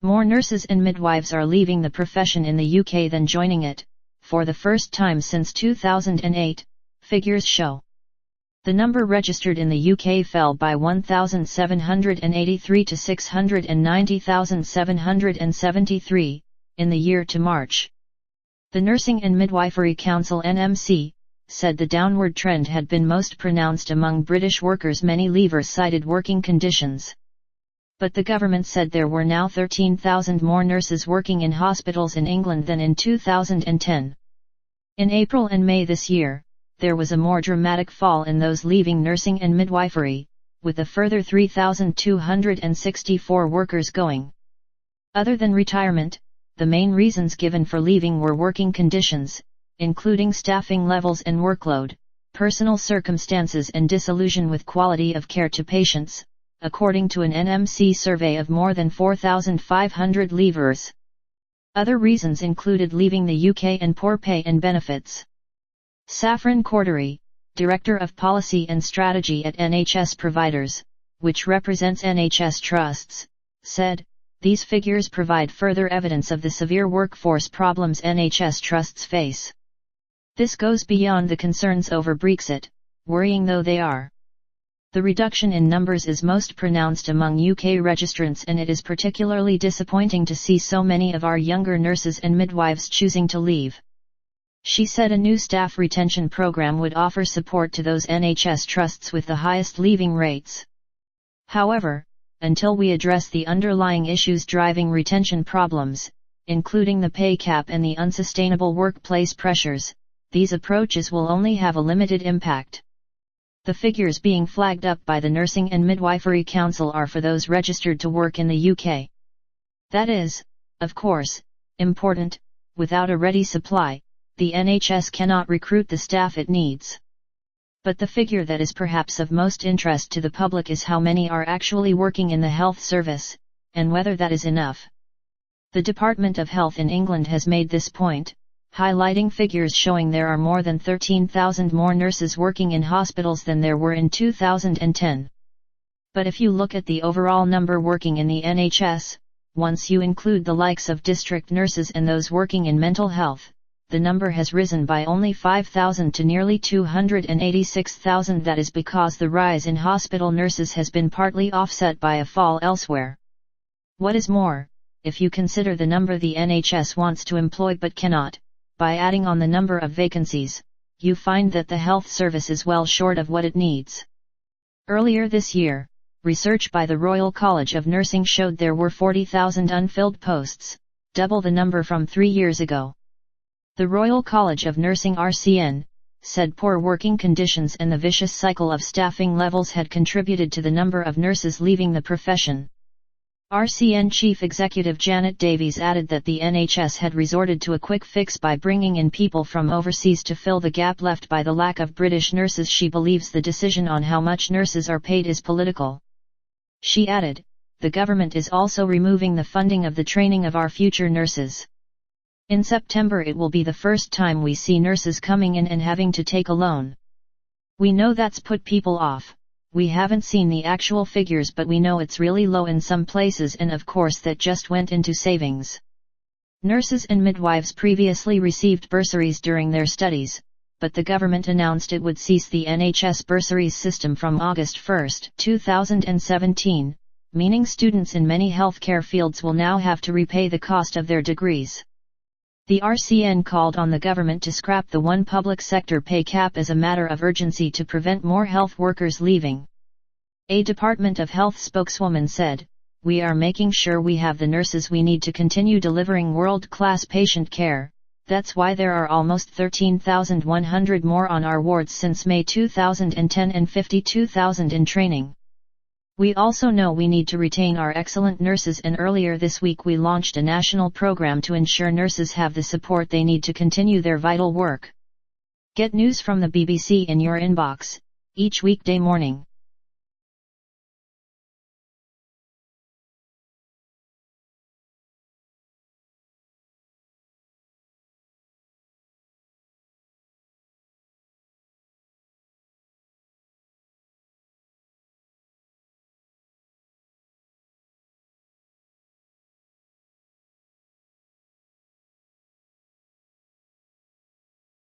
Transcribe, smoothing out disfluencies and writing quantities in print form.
More nurses and midwives are leaving the profession in the UK than joining it, for the first time since 2008, figures show. The number registered in the UK fell by 1,783 to 690,773, in the year to March. The Nursing and Midwifery Council (NMC) said the downward trend had been most pronounced among British workers. Many leavers cited working conditions. But the government said there were now 13,000 more nurses working in hospitals in England than in 2010. In April and May this year, there was a more dramatic fall in those leaving nursing and midwifery, with a further 3,264 workers going. Other than retirement, the main reasons given for leaving were working conditions, including staffing levels and workload, personal circumstances and disillusion with quality of care to patients, according to an NMC survey of more than 4,500 leavers. Other reasons included leaving the UK and poor pay and benefits. Saffron Cordery, Director of Policy and Strategy at NHS Providers, which represents NHS trusts, said, "These figures provide further evidence of the severe workforce problems NHS trusts face. This goes beyond the concerns over Brexit, worrying though they are. The reduction in numbers is most pronounced among UK registrants, and it is particularly disappointing to see so many of our younger nurses and midwives choosing to leave." She said a new staff retention program would offer support to those NHS trusts with the highest leaving rates. However, until we address the underlying issues driving retention problems, including the pay cap and the unsustainable workplace pressures, these approaches will only have a limited impact. The figures being flagged up by the Nursing and Midwifery Council are for those registered to work in the UK. That is, of course, important. Without a ready supply, the NHS cannot recruit the staff it needs. But the figure that is perhaps of most interest to the public is how many are actually working in the health service, and whether that is enough. The Department of Health in England has made this point, highlighting figures showing there are more than 13,000 more nurses working in hospitals than there were in 2010. But if you look at the overall number working in the NHS, once you include the likes of district nurses and those working in mental health, the number has risen by only 5,000 to nearly 286,000. That is because the rise in hospital nurses has been partly offset by a fall elsewhere. What is more, if you consider the number the NHS wants to employ but cannot, by adding on the number of vacancies, you find that the health service is well short of what it needs. Earlier this year, research by the Royal College of Nursing showed there were 40,000 unfilled posts, double the number from 3 years ago. The Royal College of Nursing (RCN) said poor working conditions and the vicious cycle of staffing levels had contributed to the number of nurses leaving the profession. RCN Chief Executive Janet Davies added that the NHS had resorted to a quick fix by bringing in people from overseas to fill the gap left by the lack of British nurses. She believes the decision on how much nurses are paid is political. She added, "The government is also removing the funding of the training of our future nurses. In September it will be the first time we see nurses coming in and having to take a loan. We know that's put people off. We haven't seen the actual figures, but we know it's really low in some places, and of course that just went into savings." Nurses and midwives previously received bursaries during their studies, but the government announced it would cease the NHS bursaries system from August 1, 2017, meaning students in many healthcare fields will now have to repay the cost of their degrees. The RCN called on the government to scrap the one public sector pay cap as a matter of urgency to prevent more health workers leaving. A Department of Health spokeswoman said, "We are making sure we have the nurses we need to continue delivering world-class patient care. That's why there are almost 13,100 more on our wards since May 2010 and 52,000 in training. We also know we need to retain our excellent nurses, and earlier this week we launched a national program to ensure nurses have the support they need to continue their vital work." Get news from the BBC in your inbox, each weekday morning.